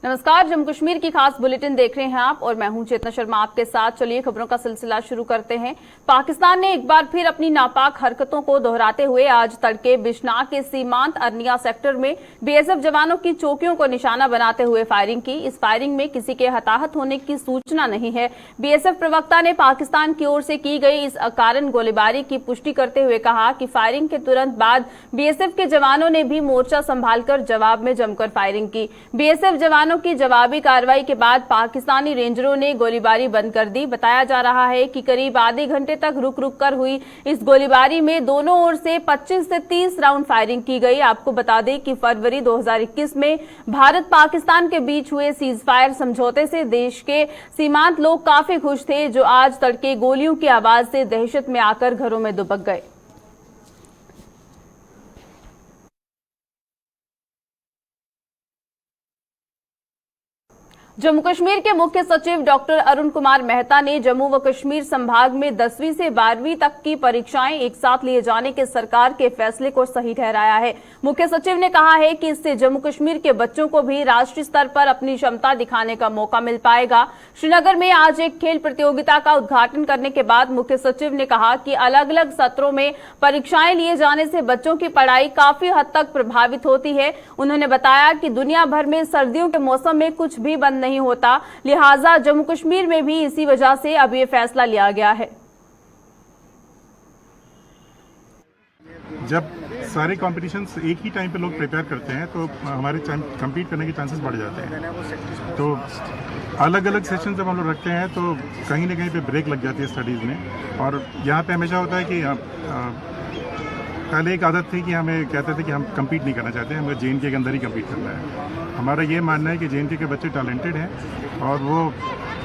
नमस्कार, जम्मू कश्मीर की खास बुलेटिन देख रहे हैं आप और मैं हूं चेतना शर्मा आपके साथ। चलिए खबरों का सिलसिला शुरू करते हैं। पाकिस्तान ने एक बार फिर अपनी नापाक हरकतों को दोहराते हुए आज तड़के बिजनार के सीमांत अरनिया सेक्टर में बीएसएफ जवानों की चौकियों को निशाना बनाते हुए फायरिंग की। इस फायरिंग में किसी के हताहत होने की सूचना नहीं है। बीएसएफ प्रवक्ता ने पाकिस्तान की ओर से की गई इस अकारण गोलीबारी की पुष्टि करते हुए कहा कि फायरिंग के तुरंत बाद बीएसएफ के जवानों ने भी मोर्चा संभालकर जवाब में जमकर फायरिंग की। बीएसएफ जवानों की जवाबी कार्रवाई के बाद पाकिस्तानी रेंजरों ने गोलीबारी बंद कर दी। बताया जा रहा है कि करीब आधे घंटे तक रुक रुक कर हुई इस गोलीबारी में दोनों ओर से 25 से 30 राउंड फायरिंग की गई। आपको बता दें कि फरवरी 2021 में भारत पाकिस्तान के बीच हुए सीज फायर समझौते से देश के सीमांत लोग काफी खुश थे, जो आज तड़के गोलियों की आवाज से दहशत में आकर घरों में दुबक गए। जम्मू कश्मीर के मुख्य सचिव डॉक्टर अरुण कुमार मेहता ने जम्मू व कश्मीर संभाग में 10वीं से 12वीं तक की परीक्षाएं एक साथ लिए जाने के सरकार के फैसले को सही ठहराया है। मुख्य सचिव ने कहा है कि इससे जम्मू कश्मीर के बच्चों को भी राष्ट्रीय स्तर पर अपनी क्षमता दिखाने का मौका मिल पाएगा। श्रीनगर में आज एक खेल प्रतियोगिता का उद्घाटन करने के बाद मुख्य सचिव ने कहा कि अलग अलग सत्रों में परीक्षाएं लिए जाने से बच्चों की पढ़ाई काफी हद तक प्रभावित होती है। उन्होंने बताया कि दुनिया भर में सर्दियों के मौसम में कुछ भी बंद नहीं होता, लिहाजा जम्मू कश्मीर में भी इसी वजह से अब ये फैसला लिया गया है। जब सारे कॉम्पिटिशन्स एक ही टाइम पे लोग प्रिपेयर करते हैं तो हमारे कम्पीट करने के चांसेस बढ़ जाते हैं। तो अलग अलग सेशन जब हम लोग रखते हैं तो कहीं ना कहीं पे ब्रेक लग जाती है स्टडीज़ में। और यहाँ पे हमेशा होता है कि पहले एक आदत थी कि हमें कहते थे कि हम कम्पीट नहीं करना चाहते, हमें JNK के अंदर ही कम्पीट करना है। हमारा ये मानना है कि JNK के बच्चे टैलेंटेड हैं और वो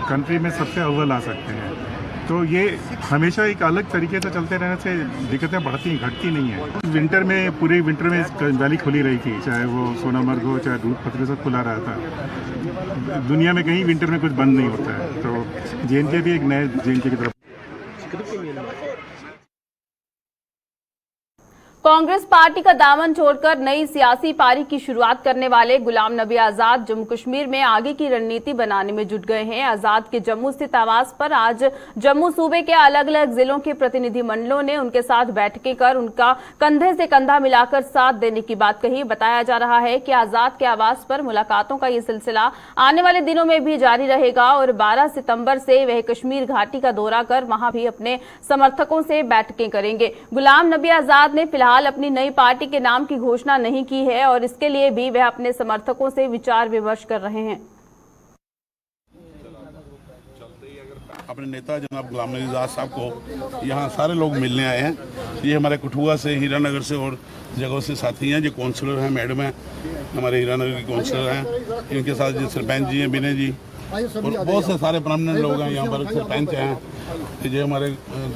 कंट्री में सबसे अव्वल आ सकते हैं। तो ये हमेशा एक अलग तरीके से चलते रहने से दिक्कतें बढ़ती घटती नहीं है। विंटर में पूरे विंटर में वैली खुली रही थी, चाहे वो सोनामर्ग हो चाहे दूध पत्री सब खुला रहा था। दुनिया में कहीं विंटर में कुछ बंद नहीं होता है। तो JNK भी एक नए JNK की तरफ। कांग्रेस पार्टी का दामन छोड़कर नई सियासी पारी की शुरुआत करने वाले गुलाम नबी आजाद जम्मू कश्मीर में आगे की रणनीति बनाने में जुट गए हैं। आजाद के जम्मू स्थित आवास पर आज जम्मू सूबे के अलग अलग जिलों के प्रतिनिधिमंडलों ने उनके साथ बैठकें कर उनका कंधे से कंधा मिलाकर साथ देने की बात कही। बताया जा रहा है कि आजाद के आवास पर मुलाकातों का ये सिलसिला आने वाले दिनों में भी जारी रहेगा और 12 सितंबर से वह कश्मीर घाटी का दौरा कर वहां भी अपने समर्थकों से बैठकें करेंगे। गुलाम नबी आजाद ने फिलहाल अपनी नई पार्टी के नाम की घोषणा नहीं की है और इसके लिए भी वह अपने समर्थकों से विचार विमर्श कर रहे हैं। अपने नेता जनाब गुलाम नबी आजाद साहब को यहाँ सारे लोग मिलने आए हैं। ये हमारे कठुआ से, हीरानगर से और जगहों से साथी हैं। जो काउंसलर हैं, मैडम हैं, हमारे हीरानगर की काउंसलर हैं। इनके साथ जो सरपंच जी हैं, विनय जी और बहुत से सारे परमानेंट लोग हैं। यहाँ पर सरपंच हैं, जो हमारे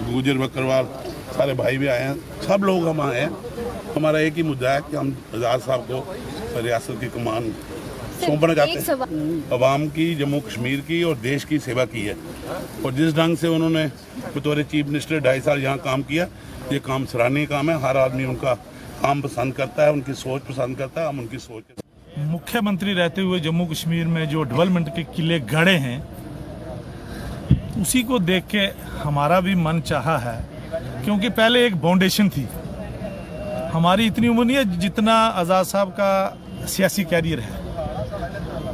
गुजर बकरवाल सारे भाई भी आए हैं। सब लोग हम आए हैं। हमारा एक ही मुद्दा है कि हम आजाद साहब को रियासत की कमान सौंपना चाहते हैं। अवाम की, जम्मू कश्मीर की और देश की सेवा की है और जिस ढंग से उन्होंने बतौर चीफ मिनिस्टर 2.5 साल यहाँ काम किया, ये काम सराहनीय काम है। हर आदमी उनका काम पसंद करता है, उनकी सोच पसंद करता है। हम उनकी सोच मुख्यमंत्री रहते हुए जम्मू कश्मीर में जो डेवलपमेंट के किले गड़े हैं, उसी को देख के हमारा भी मन चाहा है, क्योंकि पहले एक फाउंडेशन थी। हमारी इतनी उम्र नहीं है जितना आज़ाद साहब का सियासी कैरियर है।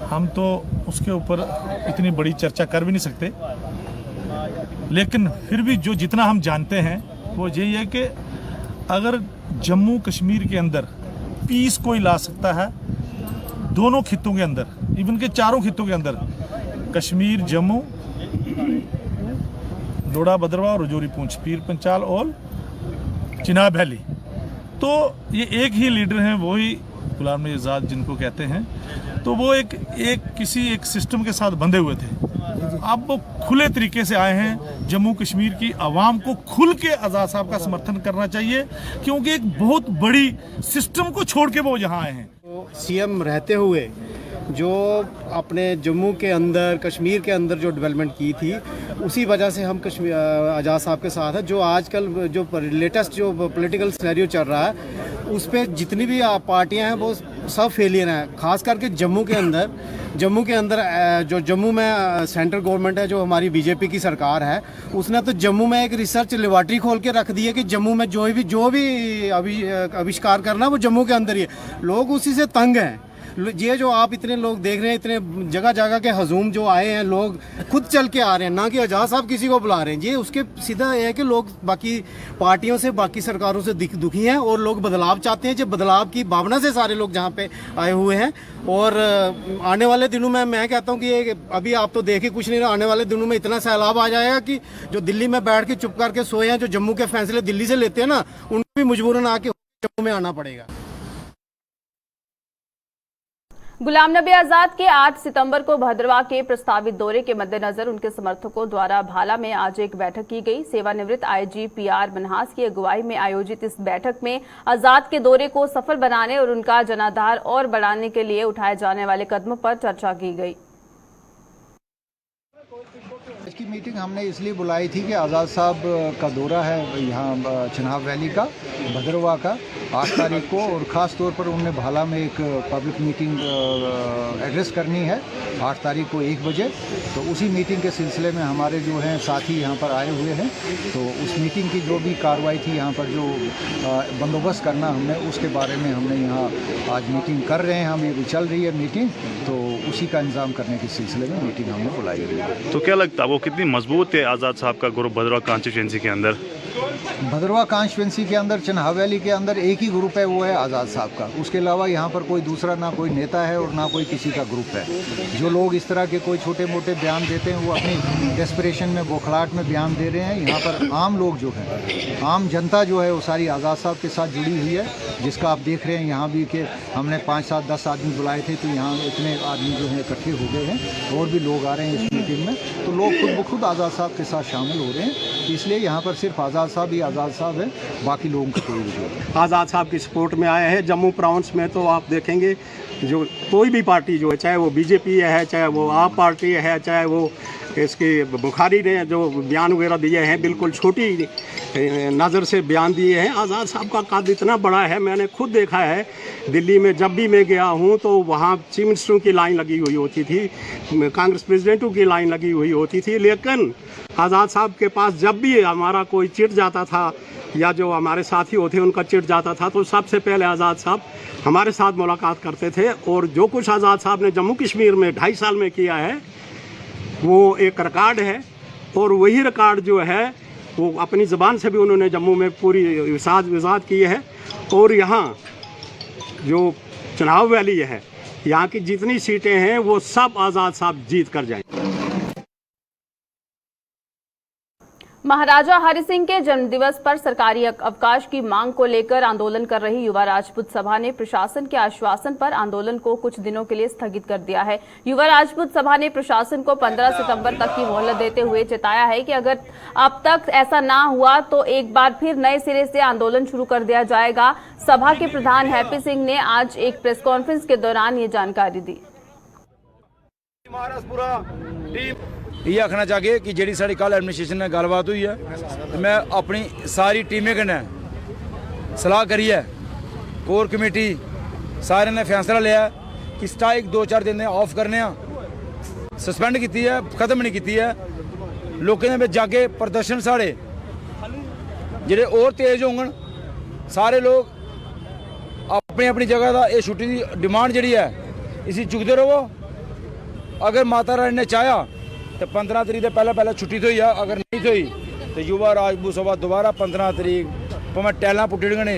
हम तो उसके ऊपर इतनी बड़ी चर्चा कर भी नहीं सकते, लेकिन फिर भी जो जितना हम जानते हैं वो यही है कि अगर जम्मू कश्मीर के अंदर पीस कोई ला सकता है, दोनों खित्तों के अंदर, इवन के चारों खित्तों के अंदर, कश्मीर, जम्मू, डोडा बदरवा, रजौरी, पूंछ, पीर पंचाल और चिनाब वैली, तो ये एक ही लीडर हैं, वही गुलाम नबी आजाद जिनको कहते हैं। तो वो किसी एक सिस्टम के साथ बंधे हुए थे। अब वो खुले तरीके से आए हैं। जम्मू कश्मीर की आवाम को खुल के आज़ाद साहब का समर्थन करना चाहिए, क्योंकि एक बहुत बड़ी सिस्टम को छोड़ के वो यहाँ आए हैं। सीएम रहते हुए जो अपने जम्मू के अंदर, कश्मीर के अंदर जो डेवलपमेंट की थी, उसी वजह से हम कश्मीर आज़ाद साहब के साथ है। जो आजकल जो लेटेस्ट जो पॉलिटिकल सिनेरियो चल रहा है, उस पर जितनी भी पार्टियां हैं वो सब फेलियर हैं, खास करके जम्मू के अंदर जो जम्मू में सेंट्रल गवर्नमेंट है, जो हमारी बीजेपी की सरकार है, उसने तो जम्मू में एक रिसर्च लेबॉर्ट्री खोल के रख दी है कि जम्मू में जो भी आविष्कार करना वो जम्मू के अंदर ही है। लोग उसी से तंग हैं। ये जो आप इतने लोग देख रहे हैं, इतने जगह जगह के हजूम जो आए हैं, लोग खुद चल के आ रहे हैं, ना कि आजाद साहब किसी को बुला रहे हैं। ये उसके सीधा ये है कि लोग बाकी पार्टियों से, बाकी सरकारों से दुखी हैं और लोग बदलाव चाहते हैं। जो बदलाव की भावना से सारे लोग जहाँ पे आए हुए हैं। और आने वाले दिनों में मैं कहता हूँ कि अभी आप तो देखे कुछ नहीं रहा, आने वाले दिनों में इतना सैलाब आ जाएगा कि जो दिल्ली में बैठ के चुप करके सोए हैं, जो जम्मू के फैसले दिल्ली से लेते हैं ना, उनको भी मजबूरन आके जम्मू में आना पड़ेगा। गुलाम नबी आजाद के 8 सितंबर को भद्रवाह के प्रस्तावित दौरे के मद्देनजर उनके समर्थकों द्वारा भाला में आज एक बैठक की गई। सेवानिवृत्त आईजी पीआर मनहास की अगुवाई में आयोजित इस बैठक में आजाद के दौरे को सफल बनाने और उनका जनाधार और बढ़ाने के लिए उठाए जाने वाले कदमों पर चर्चा की गई। इसकी मीटिंग हमने इसलिए बुलाई थी कि आज़ाद साहब का दौरा है यहाँ चिनाब वैली का, भद्रवाह का 8 तारीख को, और ख़ास तौर पर उन्होंने भाला में एक पब्लिक मीटिंग एड्रेस करनी है 8 तारीख को 1 बजे। तो उसी मीटिंग के सिलसिले में हमारे जो हैं साथी यहाँ पर आए हुए हैं। तो उस मीटिंग की जो भी कार्रवाई थी, यहाँ पर जो बंदोबस्त करना हमने, उसके बारे में हमने यहाँ आज मीटिंग कर रहे हैं। हम ये भी चल रही है मीटिंग, तो उसी का इंतजाम करने के सिलसिले में मीटिंग हमने बुलाई हुई है। तो क्या लगता है वो कितनी मजबूत है आज़ाद साहब का ग्रुप भद्रवाह कॉन्स्टिट्यूएंसी के अंदर? भद्रवाह कॉन्स्टिट्यूएंसी के अंदर चिनाब वैली के अंदर एक ही ग्रुप है, वो है आज़ाद साहब का। उसके अलावा यहाँ पर कोई दूसरा ना कोई नेता है और ना कोई किसी का ग्रुप है। जो लोग इस तरह के कोई छोटे मोटे बयान देते हैं, वो अपनी डेस्परेशन में, बौखलाहट में बयान दे रहे हैं। यहाँ पर आम लोग जो हैं, आम जनता जो है, वो सारी आज़ाद साहब के साथ जुड़ी हुई है, जिसका आप देख रहे हैं यहाँ भी कि हमने 5, 7, 10 आदमी बुलाए थे, तो यहाँ इतने आदमी जो है इकट्ठे हो गए हैं और भी लोग आ रहे हैं इस मीटिंग में। तो लोग खुद ब खुद आज़ाद साहब के साथ शामिल हो रहे हैं। इसलिए यहाँ पर सिर्फ आज़ाद साहब ही आज़ाद साहब है, बाकी लोगों का कोई वजूद नहीं। आज़ाद साहब की सपोर्ट में आए हैं। जम्मू प्रोविंस में तो आप देखेंगे जो कोई भी पार्टी जो है, चाहे वो बीजेपी है, चाहे वो आप पार्टी है, चाहे वो इसके बुखारी ने जो बयान वगैरह दिए हैं, बिल्कुल छोटी नज़र से बयान दिए हैं। आज़ाद साहब का कद इतना बड़ा है, मैंने खुद देखा है। दिल्ली में जब भी मैं गया हूँ तो वहाँ चीफ मिनिस्टरों की लाइन लगी हुई होती थी, कांग्रेस प्रेसिडेंटों की लाइन लगी हुई होती थी। लेकिन आज़ाद साहब के पास जब भी हमारा कोई चिट जाता था या जो हमारे साथी होते उनका चिट जाता था, तो सबसे पहले आज़ाद साहब हमारे साथ मुलाकात करते थे। और जो कुछ आज़ाद साहब ने जम्मू कश्मीर में 2.5 साल में किया है, वो एक रिकॉर्ड है। और वही रिकॉर्ड जो है वो अपनी ज़बान से भी उन्होंने जम्मू में पूरी वजाहत की है। और यहाँ जो चिनाब वैली है, यहाँ की जितनी सीटें हैं वो सब आज़ाद साहब जीत कर जाएंगे। महाराजा हरि सिंह के जन्मदिवस पर सरकारी अवकाश की मांग को लेकर आंदोलन कर रही युवा राजपूत सभा ने प्रशासन के आश्वासन पर आंदोलन को कुछ दिनों के लिए स्थगित कर दिया है। युवा राजपूत सभा ने प्रशासन को 15 सितंबर तक की मोहलत देते हुए चेताया है कि अगर अब तक ऐसा ना हुआ तो एक बार फिर नए सिरे से आंदोलन शुरू कर दिया जाएगा। सभा के प्रधान हैप्पी सिंह ने आज एक प्रेस कॉन्फ्रेंस के दौरान ये जानकारी दी। ये आखना चाहिए कि जी साड़ी कल एडमिनिस्ट्रेशन ने गलबात हुई है, तो मैं अपनी सारी टीमें कन्नै सलाह करिए कोर कमेटी सारे ने फैसला लिया कि स्ट्राइक 2-4 दिन ऑफ करने, सस्पेंड की है, खत्म नहीं की है। लोगों ने जाके प्रदर्शन साढ़े जेडे और तेज होंगन, सारे लोग अपनी अपनी जगह का ये छुट्टी की डिमांड जी है इसी चुकते रहो। अगर माता रानी ने चाहा तो 15 तरीक से पहले छुट्टी थोई है, अगर नहीं थोई तो युवा राजपूत सभा दोबारा 15 तरीक भावें टैलां पुट्टड़गन,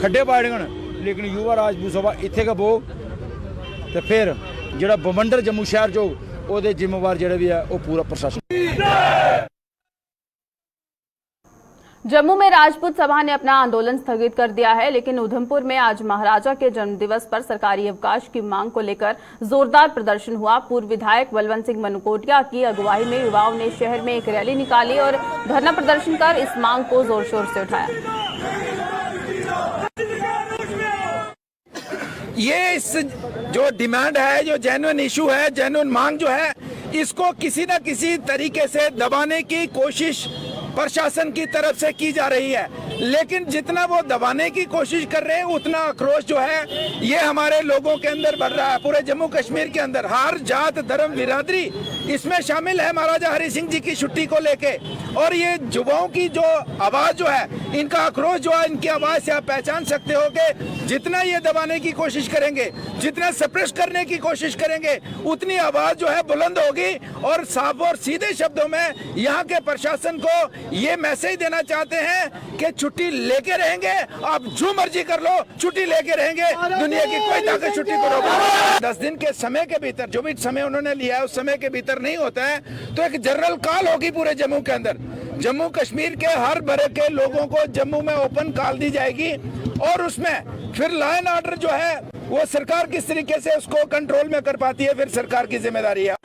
खड्डे पाड़गन, लेकिन युवा राजपूत सभा इत्थे गै बोग। तो फिर जो बवंडर जम्मू शहर चो वो जिम्मेवार जो भी है वो पूरा प्रशासन। जम्मू में राजपूत सभा ने अपना आंदोलन स्थगित कर दिया है, लेकिन उधमपुर में आज महाराजा के जन्मदिवस पर सरकारी अवकाश की मांग को लेकर जोरदार प्रदर्शन हुआ। पूर्व विधायक बलवंत सिंह मनुकोटिया की अगुवाई में युवाओं ने शहर में एक रैली निकाली और धरना प्रदर्शन कर इस मांग को जोर शोर से उठाया। ये इस जो डिमांड है, जो जेन्युइन इशू है, जेन्युइन मांग जो है, इसको किसी न किसी तरीके से दबाने की कोशिश प्रशासन की तरफ से की जा रही है। लेकिन जितना वो दबाने की कोशिश कर रहे हैं उतना आक्रोश जो है ये हमारे लोगों के अंदर बढ़ रहा है। पूरे जम्मू कश्मीर के अंदर हर जात धर्म बिरादरी इसमें शामिल है महाराजा हरि सिंह जी की छुट्टी को लेके। और ये युवाओं की जो आवाज जो है, इनका आक्रोश जो है, इनकी आवाज से आप पहचान सकते हो कि जितना ये दबाने की कोशिश करेंगे, जितना सप्रेस करने की कोशिश करेंगे, उतनी आवाज जो है बुलंद होगी। और साफ और सीधे शब्दों में यहाँ के प्रशासन को ये मैसेज देना चाहते हैं कि छुट्टी लेके रहेंगे, आप जो मर्जी कर लो, छुट्टी लेके रहेंगे, दुनिया की कोई ताकत छुट्टी को रोक 10 दिन के समय के भीतर, जो भी समय उन्होंने लिया है उस समय के भीतर नहीं होता है, तो एक जनरल कॉल होगी पूरे जम्मू के अंदर। जम्मू कश्मीर के हर बड़े के लोगों को जम्मू में ओपन कॉल दी जाएगी और उसमें फिर लॉ एंड ऑर्डर जो है वो सरकार किस तरीके से उसको कंट्रोल में कर पाती है, फिर सरकार की जिम्मेदारी है।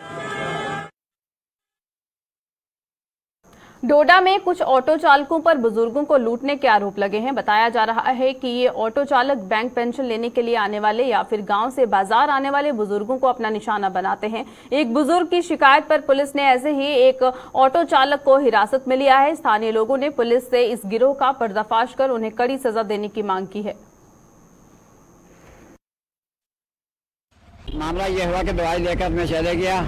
डोडा में कुछ ऑटो चालकों पर बुजुर्गों को लूटने के आरोप लगे हैं। बताया जा रहा है कि ये ऑटो चालक बैंक पेंशन लेने के लिए आने वाले या फिर गांव से बाजार आने वाले बुजुर्गों को अपना निशाना बनाते हैं। एक बुजुर्ग की शिकायत पर पुलिस ने ऐसे ही एक ऑटो चालक को हिरासत में लिया है। स्थानीय लोगों ने पुलिस से इस गिरोह का पर्दाफाश कर उन्हें कड़ी सजा देने की मांग की है। मामला ये हुआ कि दवाई लेकर मैं चले गया,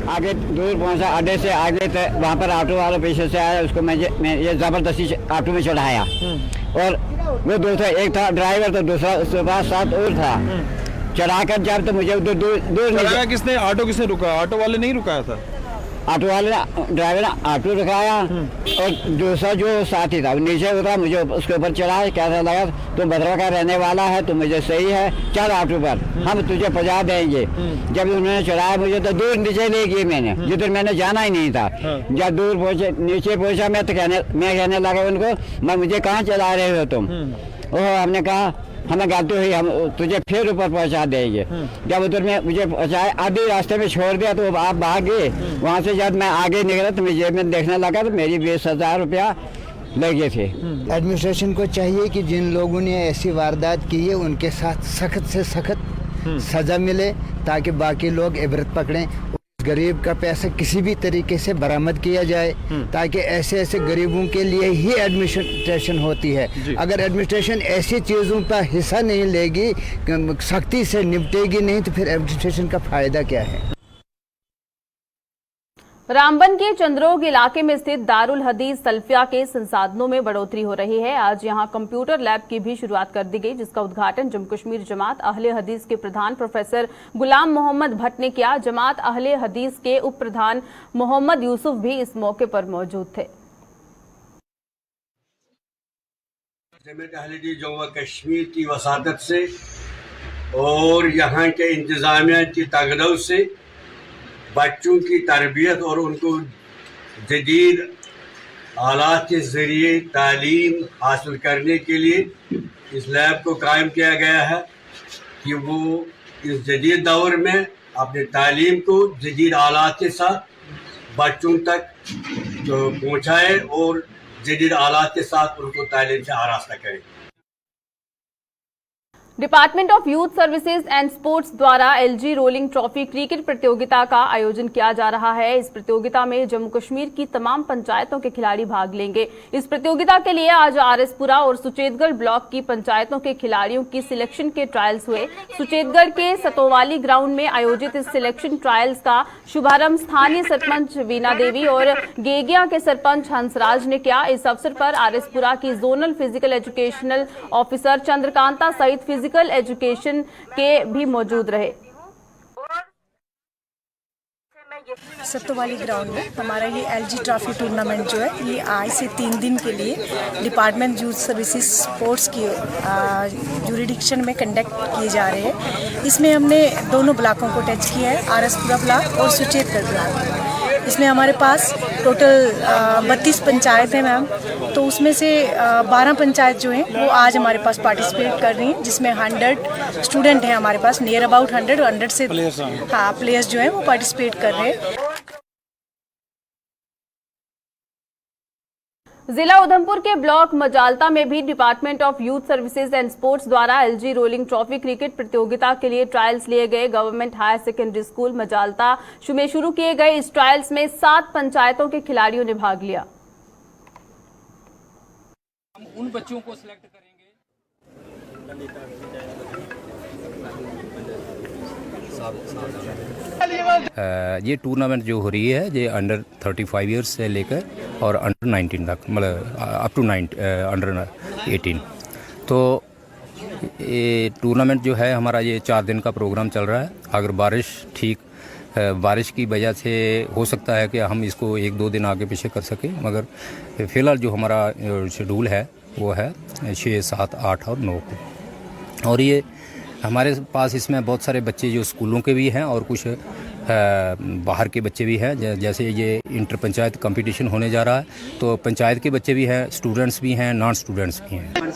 आगे दूर पहुंचा, अड्डे से आगे वहाँ पर ऑटो वाला पीछे से आया, उसको मैं ये जबरदस्ती ऑटो में चढ़ाया और वो दूसरा एक था ड्राइवर, तो दूसरा उसके पास साथ और था। चढ़ाकर जब तो मुझे दूर किसने ऑटो किसने रुका? ऑटो वाले नहीं रुकाया था? ऑटो वाले ने, ड्राइवर ने ऑटो रुकाया और दूसरा जो साथी था नीचे उतरा, मुझे उसके ऊपर चढ़ाया। कैसा लगा, तुम भद्रवा का रहने वाला है, तो मुझे सही है, चल ऑटो पर, हम तुझे पहुंचा देंगे। जब उन्होंने चढ़ाया मुझे तो दूर नीचे ले गए, मैंने जिधर मैंने जाना ही नहीं था। जब दूर पहुंचे, नीचे पहुंचा मैं तो कहने लगा उनको, मैं मुझे कहाँ चला रहे हो तुम? ओह, हमने कहा हमें गलती हुई, हम तुझे फिर ऊपर पहुंचा देंगे। जब उधर में मुझे पहुंचाए, आधे रास्ते में छोड़ दिया तो आप भाग गए। वहाँ से जब मैं आगे निकला तो मुझे में देखने लगा तो मेरी 20,000 रुपया लगे थे। एडमिनिस्ट्रेशन को चाहिए कि जिन लोगों ने ऐसी वारदात की है उनके साथ सख्त से सख्त सजा मिले, ताकि बाकी लोग इबरत पकड़ें। गरीब का पैसा किसी भी तरीके से बरामद किया जाए, ताकि ऐसे ऐसे गरीबों के लिए ही एडमिनिस्ट्रेशन होती है। अगर एडमिनिस्ट्रेशन ऐसी चीज़ों पर हिस्सा नहीं लेगी, सख्ती से निपटेगी नहीं, तो फिर एडमिनिस्ट्रेशन का फायदा क्या है? रामबन के चंद्रोग इलाके में स्थित दारुल हदीस सल्फिया के संसाधनों में बढ़ोतरी हो रही है। आज यहां कंप्यूटर लैब की भी शुरुआत कर दी गई, जिसका उद्घाटन जम्मू कश्मीर जमात अहले हदीस के प्रधान प्रोफेसर गुलाम मोहम्मद भट्ट ने किया। जमात अहले हदीस के उप प्रधान मोहम्मद यूसुफ भी इस मौके पर मौजूद थे। जमात अहले हदीस जम्मू कश्मीर की वसादत से और यहाँ के इंतजामिया की ताकत से बच्चों की तरबियत और उनको जदीद आलात के ज़रिए तालीम हासिल करने के लिए इस लैब को कायम किया गया है कि वो इस जदीद दौर में अपने तालीम को जदीद आलात के साथ बच्चों तक जो पहुँचाए और जदीद आलात के साथ उनको तालीम से आरास्ता करें। Department of youth services and sports द्वारा एलजी रोलिंग ट्रॉफी क्रिकेट प्रतियोगिता का आयोजन किया जा रहा है। इस प्रतियोगिता में जम्मू कश्मीर की तमाम पंचायतों के खिलाड़ी भाग लेंगे। इस प्रतियोगिता के लिए आज आरएसपुरा और सुचेतगढ़ ब्लॉक की पंचायतों के खिलाड़ियों की सिलेक्शन के ट्रायल्स हुए। सुचेतगढ़ के सतोवाली ग्राउंड में आयोजित इस सिलेक्शन ट्रायल्स का शुभारंभ स्थानीय सरपंच वीना देवी और गेगिया के सरपंच हंसराज ने किया। इस अवसर पर आरएसपुरा की zonal physical educational officer Chandrakanta सहित फिजिकल एजुकेशन के भी मौजूद रहे। सत्तोवाली ग्राउंड में हमारा ये एलजी ट्रॉफी टूर्नामेंट जो है ये आज से 3 दिन के लिए डिपार्टमेंट यूथ सर्विसेज स्पोर्ट्स की जुरिडिक्शन में कंडक्ट किए जा रहे हैं। इसमें हमने दोनों ब्लॉकों को टच किया है, आरएसपुरा ब्लॉक और सुचेतगढ़ ब्लॉक। इसमें हमारे पास टोटल 32 पंचायत हैं मैम, तो उसमें से 12 पंचायत जो हैं वो आज हमारे पास पार्टिसिपेट कर रही हैं, जिसमें 100 स्टूडेंट हैं हमारे पास, नियर अबाउट 100 से प्लेयर्स जो हैं वो पार्टिसिपेट कर रहे हैं। जिला उधमपुर के ब्लॉक मजालता में भी department of youth services and sports द्वारा एलजी रोलिंग ट्रॉफी क्रिकेट प्रतियोगिता के लिए ट्रायल्स लिए गए। Government higher secondary school Majalta में शुरू किए गए इस ट्रायल्स में 7 पंचायतों के खिलाड़ियों ने भाग लिया। हम उन बच्चों को सिलेक्ट करेंगे। ये टूर्नामेंट जो हो रही है ये अंडर 35 ईयर्स से लेकर और अंडर 19 तक, मतलब अप टू अंडर 18। तो ये टूर्नामेंट जो है हमारा ये 4 दिन का प्रोग्राम चल रहा है। अगर बारिश की वजह से हो सकता है कि हम इसको 1-2 दिन आगे पीछे कर सकें, मगर फ़िलहाल जो हमारा शेड्यूल है वो है 6, 7, 8 और 9 को। और ये हमारे पास इसमें बहुत सारे बच्चे जो स्कूलों के भी हैं और कुछ बाहर के बच्चे भी हैं। जैसे ये इंटर पंचायत कंपटीशन होने जा रहा है, तो पंचायत के बच्चे भी हैं, स्टूडेंट्स भी हैं, नॉन स्टूडेंट्स भी हैं।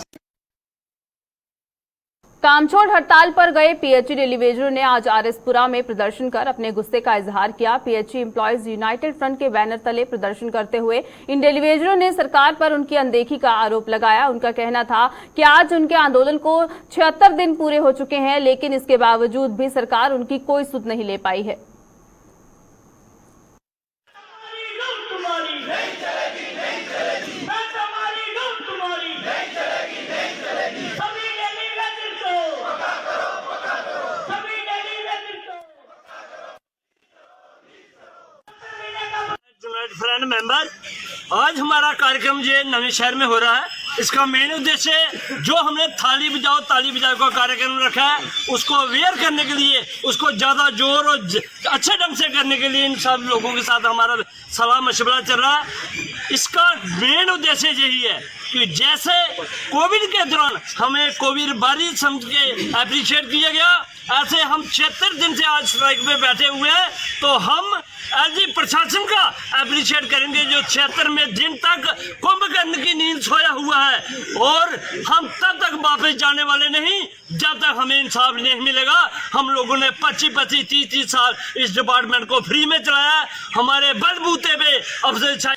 कामचोर हड़ताल पर गए पीएचई डेलीवेजरों ने आज आरएसपुरा में प्रदर्शन कर अपने गुस्से का इजहार किया। पीएचई एम्प्लॉयज यूनाइटेड फ्रंट के बैनर तले प्रदर्शन करते हुए इन डेलीवेजरों ने सरकार पर उनकी अनदेखी का आरोप लगाया। उनका कहना था कि आज उनके आंदोलन को 76 दिन पूरे हो चुके हैं, लेकिन इसके बावजूद भी सरकार उनकी कोई सुध नहीं ले पाई है। फ्रेंड मेंबर, आज हमारा कार्यक्रम ये नवे शहर में हो रहा है। इसका मेन उद्देश्य जो हमने थाली बजाओ ताली बजाओ का कार्यक्रम रखा है, उसको अवेयर करने के लिए, उसको ज़्यादा जोर और अच्छे ढंग से करने के लिए इन सब लोगों के साथ हमारा सलाह मशवरा चल रहा है। इसका मेन उद्देश्य यही है कि जैसे कोविड के दौरान हमें कोविड बारी समझ के अप्रिशिएट किया गया, ऐसे हम 76 दिन से आज स्ट्राइक पे बैठे हुए हैं, तो हम एलजी प्रशासन का अप्रिशिएट करेंगे जो 76 दिन तक कुंभकर्ण की नींद सोया हुआ है, और हम तब तक वापस जाने वाले नहीं जब तक हमें इंसाफ नहीं मिलेगा। हम लोगों ने 25-25, 30-30 साल इस डिपार्टमेंट को फ्री में चलाया। हमारे बलबूते पे अफसरशाही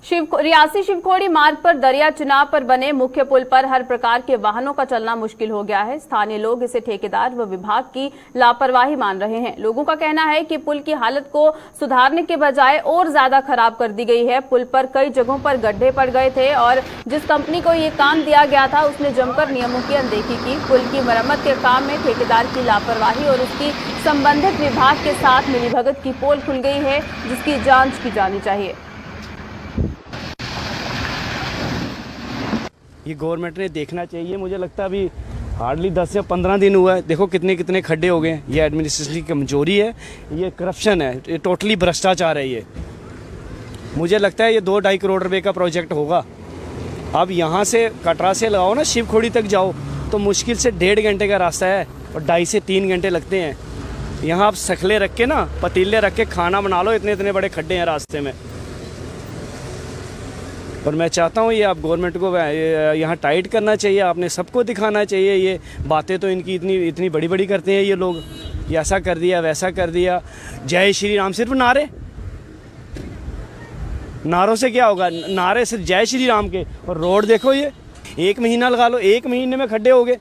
रियासी शिवखोड़ी मार्ग पर दरिया चिनाब पर बने मुख्य पुल पर हर प्रकार के वाहनों का चलना मुश्किल हो गया है। स्थानीय लोग इसे ठेकेदार व विभाग की लापरवाही मान रहे हैं। लोगों का कहना है कि पुल की हालत को सुधारने के बजाय और ज्यादा खराब कर दी गई है। पुल पर कई जगहों पर गड्ढे पड़ गए थे और जिस कंपनी को ये काम दिया गया था उसने जमकर नियमों की अनदेखी की। पुल की मरम्मत के काम में ठेकेदार की लापरवाही और उसकी संबंधित विभाग के साथ मिलीभगत की पोल खुल गई है, जिसकी जाँच की जानी चाहिए। ये गवर्नमेंट ने देखना चाहिए। मुझे लगता है अभी हार्डली 10 से 15 दिन हुआ है, देखो कितने कितने खड्डे हो गए। ये एडमिनिस्ट्रेशन की कमजोरी है, ये करप्शन है, ये टोटली भ्रष्टाचार है। ये मुझे लगता है ये 2-2.5 करोड़ रुपए का प्रोजेक्ट होगा। अब यहाँ से कटरा से लगाओ ना शिवखोड़ी तक जाओ तो मुश्किल से 1.5 घंटे का रास्ता है और 2.5 से 3 घंटे लगते हैं। यहाँ आप सखले रख के ना, पतीले रख के खाना बना लो, इतने इतने बड़े खड्डे हैं रास्ते में। और मैं चाहता हूँ ये आप गवर्नमेंट को यहाँ टाइट करना चाहिए, आपने सबको दिखाना चाहिए। ये बातें तो इनकी इतनी बड़ी बड़ी करते हैं ये लोग, ये ऐसा कर दिया वैसा कर दिया। जय श्री राम सिर्फ नारों से क्या होगा? नारे सिर्फ जय श्री राम के, और रोड देखो ये 1 महीना लगा लो, 1 महीने में खड्डे हो गए।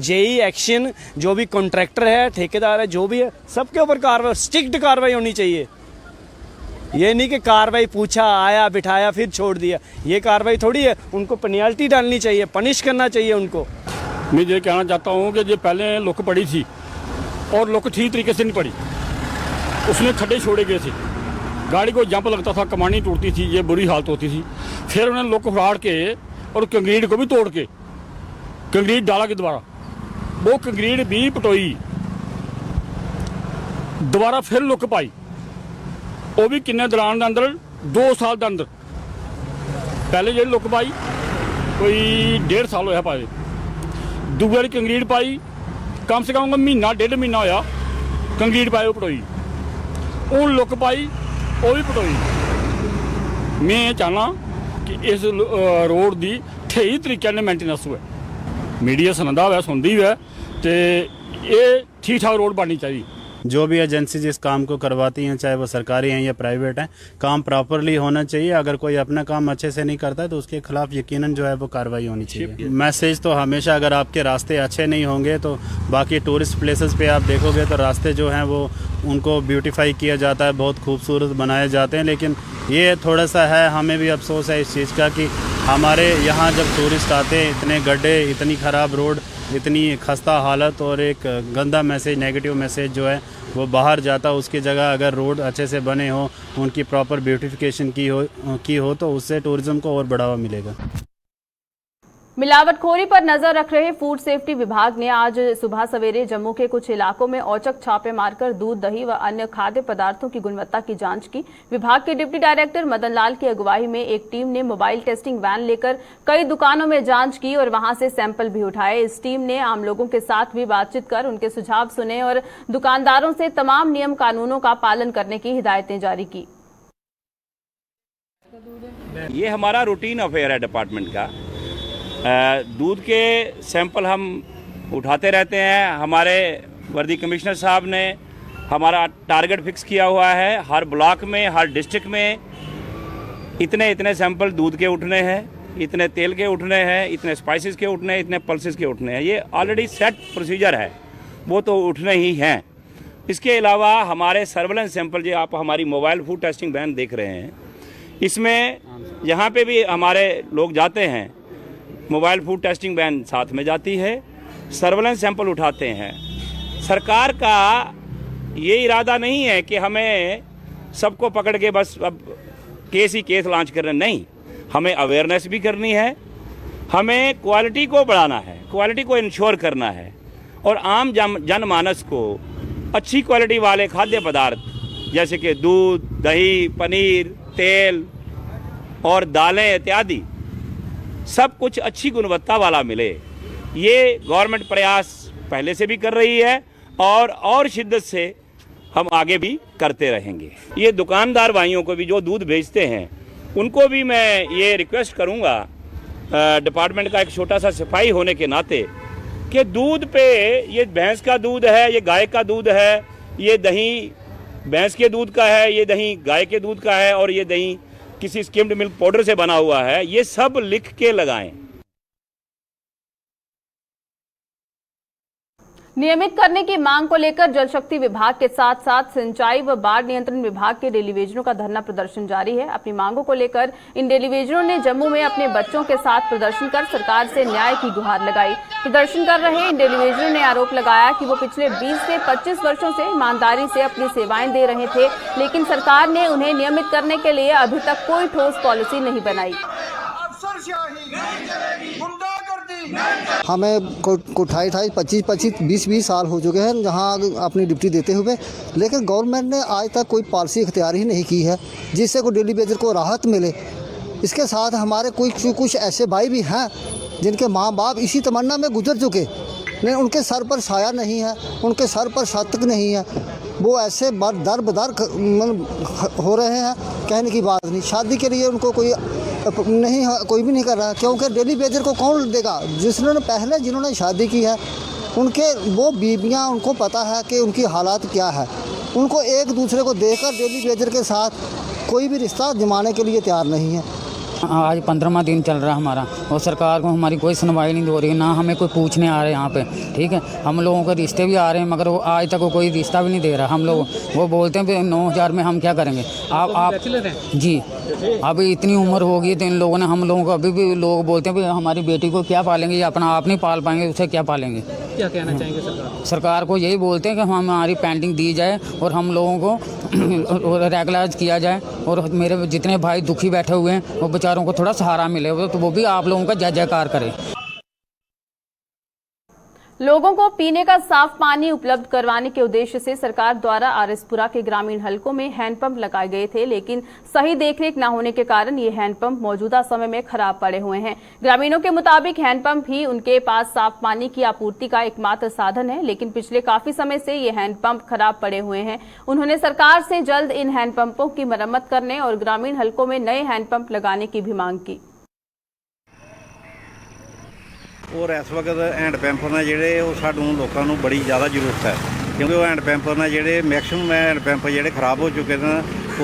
जेई एक्शन, जो भी कॉन्ट्रैक्टर है, ठेकेदार है, जो भी है, सबके ऊपर कार्रवाई, स्ट्रिक्ट कार्रवाई होनी चाहिए। ये नहीं कि कार्रवाई पूछा, आया, बिठाया, फिर छोड़ दिया। ये कार्रवाई थोड़ी है, उनको पेनल्टी डालनी चाहिए, पनिश करना चाहिए उनको। मैं ये कहना चाहता हूँ कि जो पहले लुक पड़ी थी और लुक ठीक तरीके से नहीं पड़ी, उसमें खड्डे छोड़े गए थे, गाड़ी को जंप लगता था, कमानी टूटती थी, ये बुरी हालत होती थी। फिर उन्होंने लुक फाड़ के और कंक्रीट को भी तोड़ के कंक्रीट डाला के दोबारा, वो कंक्रीट भी पटोई, दोबारा फिर लुक पाई, वो भी किन्ने दौरान के अंदर 2 साल के अंदर। पहले जी लुक पाई कोई 1.5 साल होया पाए, दूसरी बारी कंक्रीट पाई कम से कम महीना 1.5 महीना होया कंक्रीट पाए, वो पटोई, हूँ लुक पाई, वो भी पटोई। मैं ये चाहना कि इस रोड की सही तरीके ने मेंटेनेंस हुए, मीडिया सुनता हुआ सुनती हुआ, तो ये ठीक ठाक रोड बननी चाहिए। जो भी एजेंसीज इस काम को करवाती हैं, चाहे वो सरकारी हैं या प्राइवेट हैं, काम प्रॉपरली होना चाहिए। अगर कोई अपना काम अच्छे से नहीं करता है तो उसके खिलाफ यकीनन जो है वो कार्रवाई होनी चाहिए। मैसेज तो हमेशा, अगर आपके रास्ते अच्छे नहीं होंगे तो बाकी टूरिस्ट प्लेसेस पे आप देखोगे तो रास्ते जो हैं वो उनको ब्यूटीफाई किया जाता है, बहुत खूबसूरत बनाए जाते हैं। लेकिन ये थोड़ा सा है, हमें भी अफसोस है इस चीज़ का कि हमारे यहाँ जब टूरिस्ट आते हैं, इतने गड्ढे, इतनी ख़राब रोड, इतनी खस्ता हालत और एक गंदा मैसेज, नेगेटिव मैसेज जो है वो बाहर जाता। उसकी जगह अगर रोड अच्छे से बने हो, उनकी प्रॉपर ब्यूटिफिकेशन की हो तो उससे टूरिज़्म को और बढ़ावा मिलेगा। मिलावटखोरी पर नजर रख रहे फूड सेफ्टी विभाग ने आज सुबह सवेरे जम्मू के कुछ इलाकों में औचक छापे मारकर दूध, दही व अन्य खाद्य पदार्थों की गुणवत्ता की जांच की। विभाग के डिप्टी डायरेक्टर मदन लाल की अगुवाई में एक टीम ने मोबाइल टेस्टिंग वैन लेकर कई दुकानों में जांच की और वहां से सैंपल भी उठाए। इस टीम ने आम लोगों के साथ भी बातचीत कर उनके सुझाव सुने और दुकानदारों से तमाम नियम कानूनों का पालन करने की हिदायतें जारी की। ये हमारा रूटीन अफेयर है डिपार्टमेंट का। दूध के सैंपल हम उठाते रहते हैं। हमारे वर्दी कमिश्नर साहब ने हमारा टारगेट फिक्स किया हुआ है, हर ब्लॉक में, हर डिस्ट्रिक्ट में इतने सैंपल दूध के उठने हैं, इतने तेल के उठने हैं, इतने स्पाइसेस के उठने हैं, इतने पल्सेस के उठने हैं। ये ऑलरेडी सेट प्रोसीजर है, वो तो उठने ही हैं। इसके अलावा हमारे सर्वेलेंस सैंपल, जो आप हमारी मोबाइल फूड टेस्टिंग वैन देख रहे हैं, इसमें यहाँ पे भी हमारे लोग जाते हैं, मोबाइल फूड टेस्टिंग वैन साथ में जाती है, सर्वेलेंस सैंपल उठाते हैं। सरकार का ये इरादा नहीं है कि हमें सबको पकड़ के बस अब केस ही केस लॉन्च करना, नहीं, हमें अवेयरनेस भी करनी है, हमें क्वालिटी को बढ़ाना है, क्वालिटी को इंश्योर करना है और आम जनमानस को अच्छी क्वालिटी वाले खाद्य पदार्थ जैसे कि दूध, दही, पनीर, तेल और दालें इत्यादि सब कुछ अच्छी गुणवत्ता वाला मिले। ये गवर्नमेंट प्रयास पहले से भी कर रही है और शिद्दत से हम आगे भी करते रहेंगे। ये दुकानदार भाइयों को भी जो दूध बेचते हैं उनको भी मैं ये रिक्वेस्ट करूंगा, डिपार्टमेंट का एक छोटा सा सिपाही होने के नाते, कि दूध पे, ये भैंस का दूध है, ये गाय का दूध है, ये दही भैंस के दूध का है, ये दही गाय के दूध का है और ये दही किसी स्किम्ड मिल्क पाउडर से बना हुआ है, ये सब लिख के लगाएं। नियमित करने की मांग को लेकर जल शक्ति विभाग के साथ साथ सिंचाई व बाढ़ नियंत्रण विभाग के डेलीवेजरों का धरना प्रदर्शन जारी है। अपनी मांगों को लेकर इन डेलीवेजरों ने जम्मू में अपने बच्चों के साथ प्रदर्शन कर सरकार से न्याय की गुहार लगाई। प्रदर्शन कर रहे इन डेलीवेजरों ने आरोप लगाया कि वो पिछले 20 से 25 वर्षों से ईमानदारी से अपनी सेवाएं दे रहे थे, लेकिन सरकार ने उन्हें नियमित करने के लिए अभी तक कोई ठोस पॉलिसी नहीं बनाई। हमें कोठाई 25 साल हो चुके हैं जहां अपनी ड्यूटी देते हुए, लेकिन गवर्नमेंट ने आज तक कोई पॉलिसी इख्तियार ही नहीं की है जिससे कोई डेली वेजर को राहत मिले। इसके साथ हमारे कुछ ऐसे भाई भी हैं जिनके माँ बाप इसी तमन्ना में गुजर चुके, लेकिन उनके सर पर साया नहीं है, उनके सर पर छत नहीं है, वो ऐसे दर बदर हो रहे हैं, कहने की बात नहीं। शादी के लिए उनको कोई भी नहीं कर रहा, क्योंकि डेली वेजर को कौन देगा? जिन्होंने शादी की है उनके वो बीवियां, उनको पता है कि उनकी हालात क्या है, उनको एक दूसरे को देखकर डेली वेजर के साथ कोई भी रिश्ता जमाने के लिए तैयार नहीं है। आज 15वां दिन चल रहा है हमारा और सरकार को हमारी कोई सुनवाई नहीं हो रही, ना हमें कोई पूछने आ रहे यहाँ पे। ठीक है, हम लोगों के रिश्ते भी आ रहे हैं मगर वो आज तक कोई रिश्ता भी नहीं दे रहा। हम लोग वो बोलते हैं 9,000 में हम क्या करेंगे। आप जी, अभी इतनी उम्र हो गई तो इन लोगों ने हम लोगों को, अभी भी लोग बोलते हैं हमारी बेटी को क्या पालेंगे, या अपना आप नहीं पाल पाएंगे, उसे क्या पालेंगे। क्या कहना चाहेंगे सरकार को यही बोलते हैं कि हमारी पेंटिंग दी जाए और हम लोगों को रेगुलराइज किया जाए और मेरे जितने भाई दुखी बैठे हुए हैं वो बेचारों को थोड़ा सहारा मिले, तो वो भी आप लोगों का जय जयकार करें। लोगों को पीने का साफ पानी उपलब्ध करवाने के उद्देश्य से सरकार द्वारा आरएसपुरा के ग्रामीण हलकों में हैंडपंप लगाए गए थे, लेकिन सही देखरेख न होने के कारण ये हैंडपंप मौजूदा समय में खराब पड़े हुए हैं। ग्रामीणों के मुताबिक हैंडपंप ही उनके पास साफ पानी की आपूर्ति का एकमात्र साधन है, लेकिन पिछले काफी समय से ये हैंडपंप खराब पड़े हुए हैं। उन्होंने सरकार से जल्द इन हैंडपंपों की मरम्मत करने और ग्रामीण हलकों में नए हैंडपंप लगाने की भी मांग की। और इस वक्त हैंड पंप ने ਜਿਹੜੇ ਉਹ ਸਾਨੂੰ ਲੋਕਾਂ ਨੂੰ ਬੜੀ ਜ਼ਿਆਦਾ ਜ਼ਰੂਰਤ ਹੈ। क्योंकि वो हैंड पैंप ने जेह्ड़े मैक्सिमम हैंड पैंप जेह्ड़े खराब हो चुके न।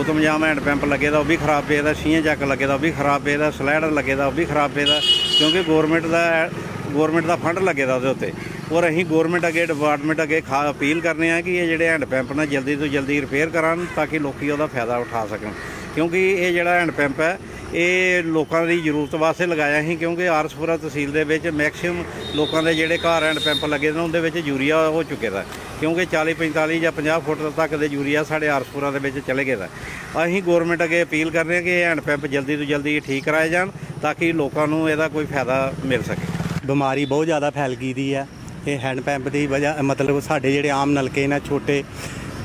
उत्तमजाम हैंड पैंप लगे दा ओह् भी खराब पेदा, छियां जैक लगे दा ओह् भी खराब पेदा, स्लाइडर लगे दा ओह् भी खराब पेदा, क्योंकि गौरमेंट दा फंड लगे दा ओह्दे उत्ते। और असीं गौरमेंट अगे डिपार्टमेंट अगे अपील करने हैं कि ये जेह्ड़े हैंड पैंप ने जल्दी तो जल्दी रिपेयर करान ताकि लोग ओह्दा फायदा उठा सकन। क्योंकि ये जेह्ड़ा हैंड पैंप है ये लोगों की जरूरत वास्ते लगाया ही, क्योंकि आरसपुरा तहसील दे विच मैक्सिमम लोगों के जेह्ड़े घर हैंड पैंप लगे ने उंदे विच यूरिया हो चुके दा, क्योंकि 40-45 या 50 फुट तक दे यूरिया साढ़े आरसपुरा दे विच चले गए दा। असीं गौरमेंट अगे अपील कर रहे हैं कि हैंड पैंप जल्दी तो जल्दी ठीक कराए जान ताकि लोगों को इसदा कोई फायदा मिल सके। बीमारी बहुत ज़्यादा फैल गई दी है ये हैंड पैंप की वजह, मतलब साढ़े जेह्ड़े आम नलके ने छोटे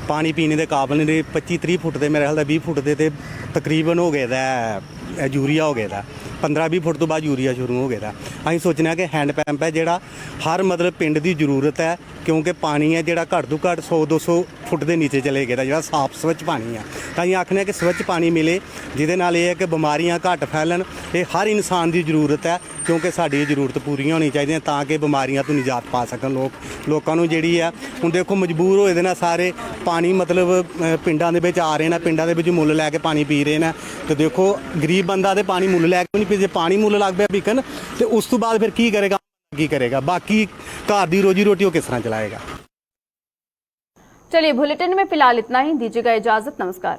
पानी पीने के काबल ने 25-30 फुट के, मेरे ख्याल 20 फुट के तो तकरीबन हो गए यूरिया हो गया, 15-20 फुट तो बाद यूरिया शुरू हो गया। असीं सोचने कि हैंड पैंप है जिहड़ा हर मतलब पिंड की जरूरत है, क्योंकि पानी है जिहड़ा घट तो घट 100-200 फुट के नीचे चले गया जिहड़ा साफ स्वच्छ पानी है। तो असीं आखने कि स्वच्छ पानी मिले जिहदे नाल ये है कि बीमारियां घट फैलन। ये हर इंसान की जरूरत है, क्योंकि साडी जरूरत पूरी होनी चाहिए ताकि बीमारियां तो निजात पा सकन लोगों को जिहड़ी है। हुण देखो मजबूर होए दे ना सारे पानी मतलब पिंडां दे विच आ रहे हैं, पिंडां दे विच मुੱਲ लैके पानी पी रहे हैं। तो देखो गरीब बंदा तो पानी मुੱਲ लैके नहीं पी, जे पानी मुੱਲ लग पिया विकन तो उस तो बाद फिर की करेगा बाकी घर की रोजी रोटी वो किस तरह चलाएगा। चलिए बुलेटिन में फिलहाल इतना ही, दीजिएगा इजाजत, नमस्कार।